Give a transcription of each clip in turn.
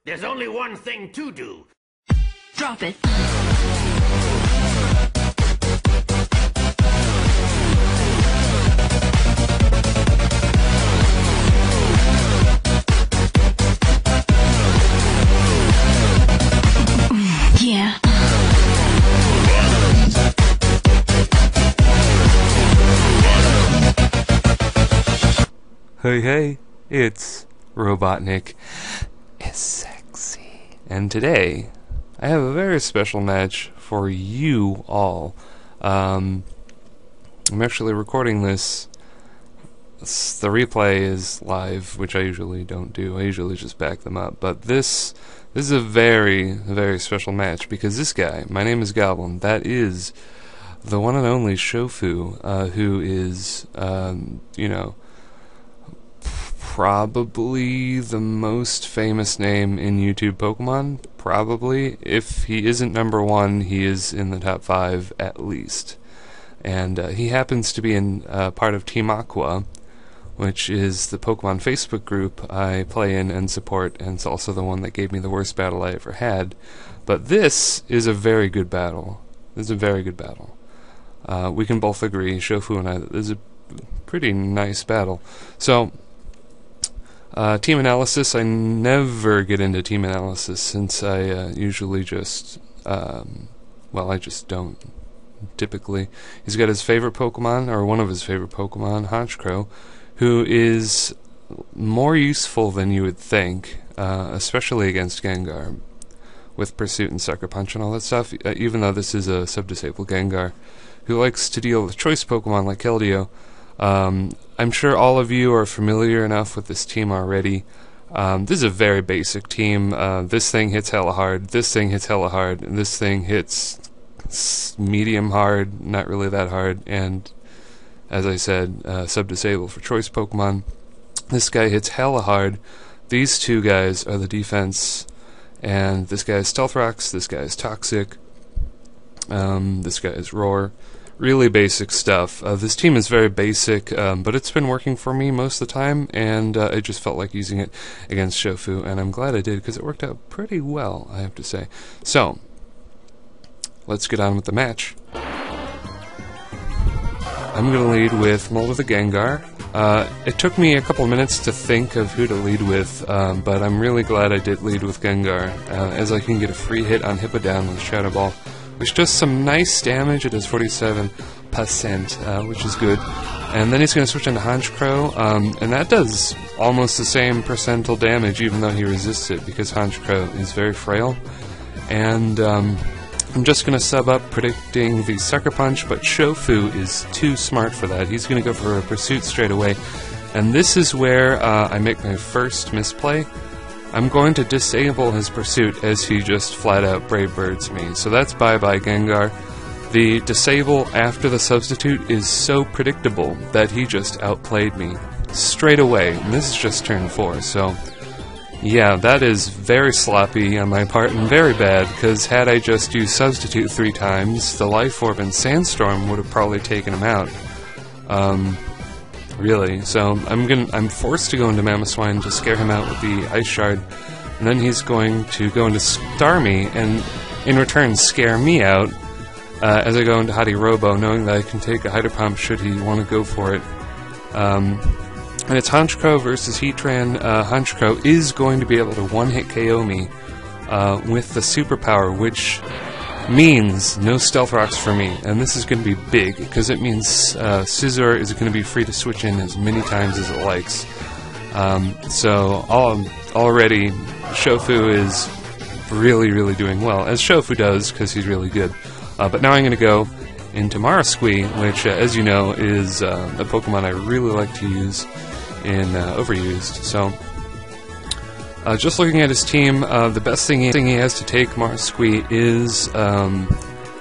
There's only one thing to do. Drop it. Yeah. Hey, it's Robotnik is sexy. And today, I have a very special match for you all. I'm actually recording this. The replay is live, which I usually don't do. I usually just back them up. But this is a very, very special match because this guy, my name is Goblin, that is the one and only Shofu, who is, probably the most famous name in YouTube Pokemon. Probably. If he isn't number one, he is in the top 5 at least. And he happens to be in part of Team Aqua, which is the Pokemon Facebook group I play in and support, and it's also the one that gave me the worst battle I ever had. But this is a very good battle. This is a very good battle. We can both agree, Shofu and I, that this is a pretty nice battle. So, team analysis, I never get into team analysis since I usually just, I just don't, typically. He's got his favorite Pokemon, or one of his favorite Pokemon, Honchkrow, who is more useful than you would think, especially against Gengar, with Pursuit and Sucker Punch and all that stuff, even though this is a sub-disabled Gengar, who likes to deal with choice Pokemon like Keldeo. I'm sure all of you are familiar enough with this team already. This is a very basic team. This thing hits hella hard, this thing hits hella hard, and this thing hits medium hard, not really that hard, and as I said, sub-disabled for choice Pokemon. This guy hits hella hard. These two guys are the defense, and this guy is Stealth Rocks, this guy is Toxic, this guy is Roar. Really basic stuff. This team is very basic, but it's been working for me most of the time, and I just felt like using it against Shofu, and I'm glad I did, because it worked out pretty well, I have to say. So, let's get on with the match. I'm going to lead with Molder the Gengar. It took me a couple minutes to think of who to lead with, but I'm really glad I did lead with Gengar, as I can get a free hit on Hippowdon with Shadow Ball, which does some nice damage. It does 47%, which is good. And then he's going to switch into Honchkrow, and that does almost the same percentile damage, even though he resists it, because Honchkrow is very frail. And I'm just going to sub up predicting the Sucker Punch, but Shofu is too smart for that. He's going to go for a Pursuit straight away. And this is where I make my first misplay. I'm going to disable his Pursuit as he just flat out Brave Birds me. So that's bye-bye Gengar. The disable after the substitute is so predictable that he just outplayed me straight away. And this is just turn 4, so yeah, that is very sloppy on my part and very bad, because had I just used substitute 3 times, the Life Orb and Sandstorm would have probably taken him out. Really, so I'm forced to go into Mamoswine to scare him out with the Ice Shard, and then he's going to go into Starmie, and in return scare me out, as I go into Hottie Robo, knowing that I can take a Hydro Pump should he want to go for it. And it's Honchkrow versus Heatran. Honchkrow is going to be able to one-hit KO me with the superpower, which means no Stealth Rocks for me, and this is going to be big, because it means Scizor is going to be free to switch in as many times as it likes. So already Shofu is really, really doing well, as Shofu does, because he's really good. But now I'm going to go into Marasquee, which, as you know, is a Pokemon I really like to use in Overused. So, just looking at his team, the best thing he has to take Marasquee is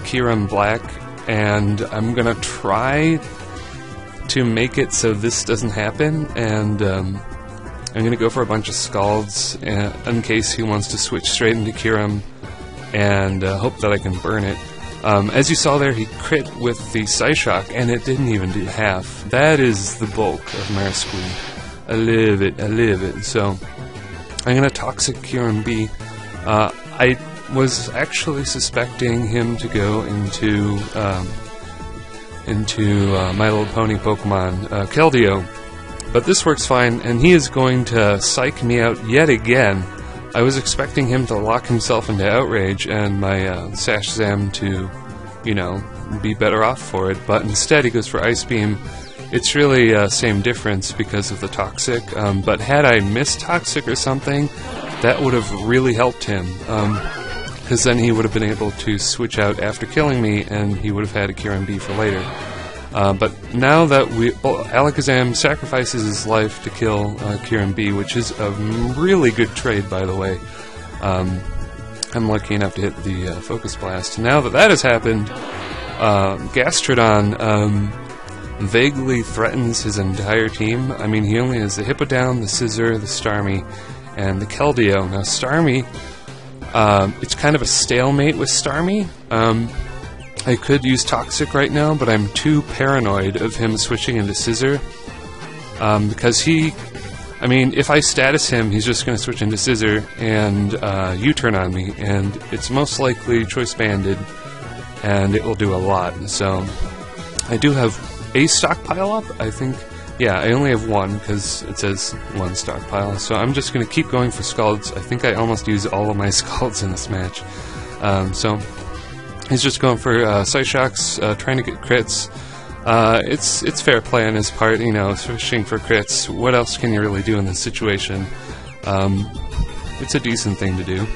Kyurem Black, and I'm going to try to make it so this doesn't happen, and I'm going to go for a bunch of Scalds in case he wants to switch straight into Kyurem, and hope that I can burn it. As you saw there, he crit with the Psyshock, and it didn't even do half. That is the bulk of Marasquee. I live it. So, I'm going to Toxic QMB. I was actually suspecting him to go into My Little Pony Pokemon Keldeo, but this works fine, and he is going to psych me out yet again. I was expecting him to lock himself into Outrage and my Sash Zam to, you know, be better off for it, but instead he goes for Ice Beam. It's really same difference because of the Toxic, but had I missed Toxic or something, that would have really helped him, because then he would have been able to switch out after killing me, and he would have had a QMB for later. But now that Alakazam sacrifices his life to kill QMB, which is a really good trade, by the way. I'm lucky enough to hit the Focus Blast. Now that that has happened, Gastrodon vaguely threatens his entire team. I mean, he only has the Hippowdon, the Scizor, the Starmie, and the Keldeo. Now, Starmie, it's kind of a stalemate with Starmie. I could use Toxic right now, but I'm too paranoid of him switching into Scizor. Because I mean, if I status him, he's just going to switch into Scizor and U-turn on me, and it's most likely Choice Banded, and it will do a lot. So, I do have a stockpile up, I think. Yeah, I only have one, because it says one stockpile, so I'm just going to keep going for Scalds. I think I almost used all of my Scalds in this match. So, he's just going for Psyshocks, trying to get crits. It's fair play on his part, you know, fishing for crits. What else can you really do in this situation? It's a decent thing to do.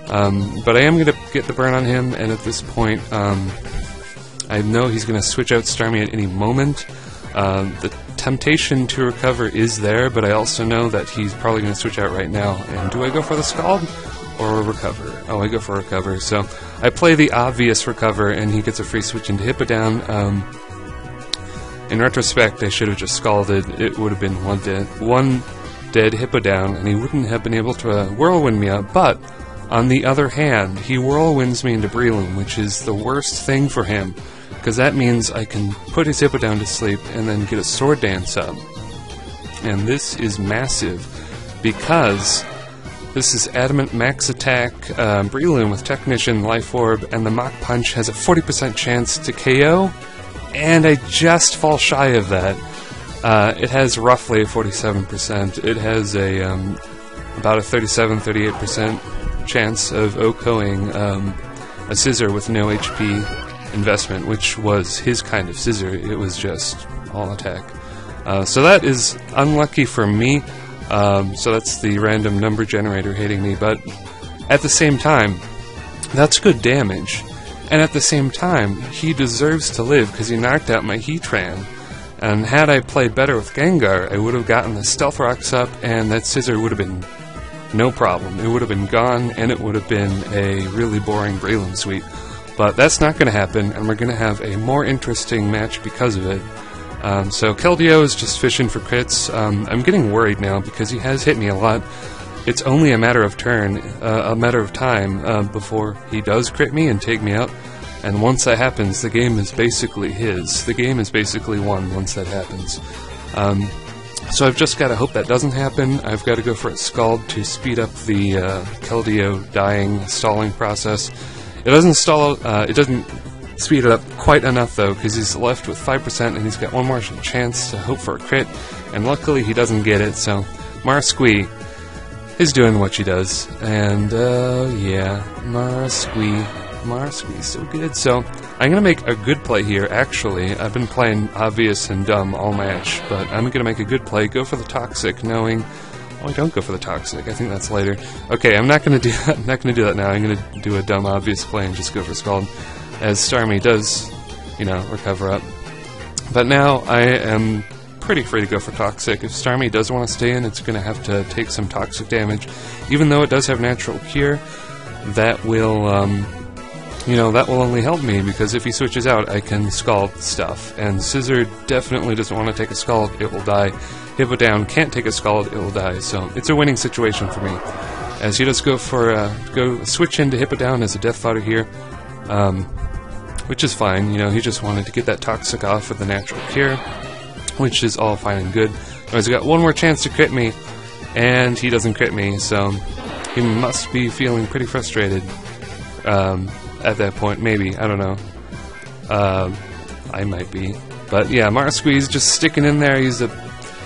But I am going to get the burn on him, and at this point, I know he's going to switch out Starmie at any moment. The temptation to recover is there, but I also know that he's probably going to switch out right now. And do I go for the Scald or recover? Oh, I go for recover. So I play the obvious recover, and he gets a free switch into Hippowdon. In retrospect, I should have just Scalded. It would have been one dead Hippowdon, and he wouldn't have been able to Whirlwind me up. But on the other hand, he Whirlwinds me into Breloom, which is the worst thing for him, because that means I can put his Hippowdon to sleep and then get a Sword Dance up. And this is massive, because this is Adamant Max Attack, Breloom with Technician, Life Orb, and the Mach Punch has a 40% chance to KO, and I just fall shy of that. It has roughly a 47%. It has about a 37-38% chance of OHKOing a Scizor with no HP investment, which was his kind of Scizor. It was just all attack. So that is unlucky for me. So that's the random number generator hitting me, but at the same time, that's good damage. And at the same time, he deserves to live because he knocked out my Heatran. And had I played better with Gengar, I would have gotten the Stealth Rocks up, and that Scizor would have been no problem. It would have been gone, and it would have been a really boring Breloom sweep. But that's not going to happen, and we're going to have a more interesting match because of it. So Keldeo is just fishing for crits. I'm getting worried now because he has hit me a lot. It's only a matter of time before he does crit me and take me out. And once that happens, the game is basically his. The game is basically won once that happens. So I've just got to hope that doesn't happen. I've got to go for a Scald to speed up the Keldeo dying, stalling process. It doesn't stall. It doesn't speed it up quite enough though, because he's left with 5% and he's got one more chance to hope for a crit. And luckily he doesn't get it. So Marsquee is doing what she does, and yeah, Marsquee's so good. So I'm gonna make a good play here. Actually, I've been playing obvious and dumb all match, but I'm gonna make a good play. Go for the Toxic, knowing. Oh, I don't go for the Toxic. I think that's later. Okay, I'm not gonna do that. I'm not gonna do that now. I'm gonna do a dumb obvious play and just go for Scald, as Starmie does, you know, recover up. But now I am pretty free to go for Toxic. If Starmie does want to stay in, it's going to have to take some Toxic damage. Even though it does have Natural Cure, that will, you know, that will only help me, because if he switches out, I can Scald stuff. And Scizor definitely doesn't want to take a Scald, it will die. Hippowdon can't take a Scald, it will die. So it's a winning situation for me. As he does go for, go switch into Hippowdon as a Death Fodder here. Which is fine, you know, he just wanted to get that Toxic off with the Natural Cure, which is all fine and good. He's got one more chance to crit me, and he doesn't crit me, so he must be feeling pretty frustrated at that point. Maybe, I don't know. I might be. But yeah, Marsquee's just sticking in there.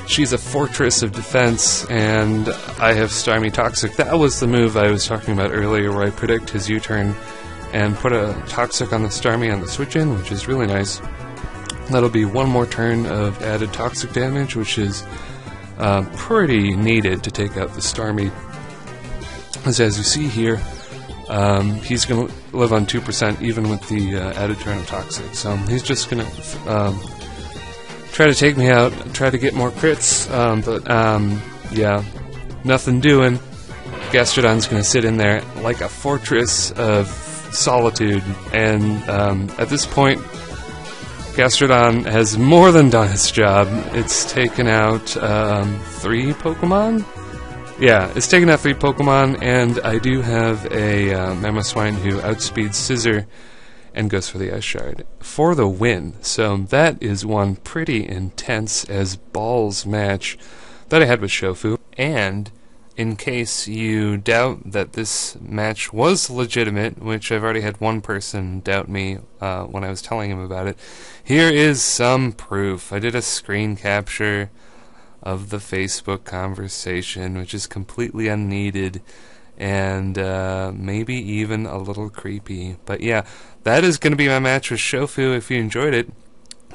She's a fortress of defense, and I have Starmie Toxic. That was the move I was talking about earlier, where I predict his U-turn and put a Toxic on the Starmie on the switch-in, which is really nice. That'll be one more turn of added Toxic damage, which is pretty needed to take out the Starmie. As you see here, he's going to live on 2% even with the added turn of Toxic. So he's just going to try to take me out, try to get more crits, but yeah, nothing doing. Gastrodon's going to sit in there like a fortress of solitude, and at this point, Gastrodon has more than done its job. It's taken out 3 Pokemon? Yeah, it's taken out 3 Pokemon, and I do have a Mamoswine who outspeeds Scizor and goes for the Ice Shard for the win. So that is one pretty intense as balls match that I had with Shofu. And in case you doubt that this match was legitimate, which I've already had one person doubt me when I was telling him about it, here is some proof. I did a screen capture of the Facebook conversation, which is completely unneeded and maybe even a little creepy. But yeah, that is going to be my match with Shofu. If you enjoyed it,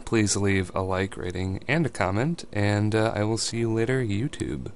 please leave a like, rating, and a comment, and I will see you later, YouTube.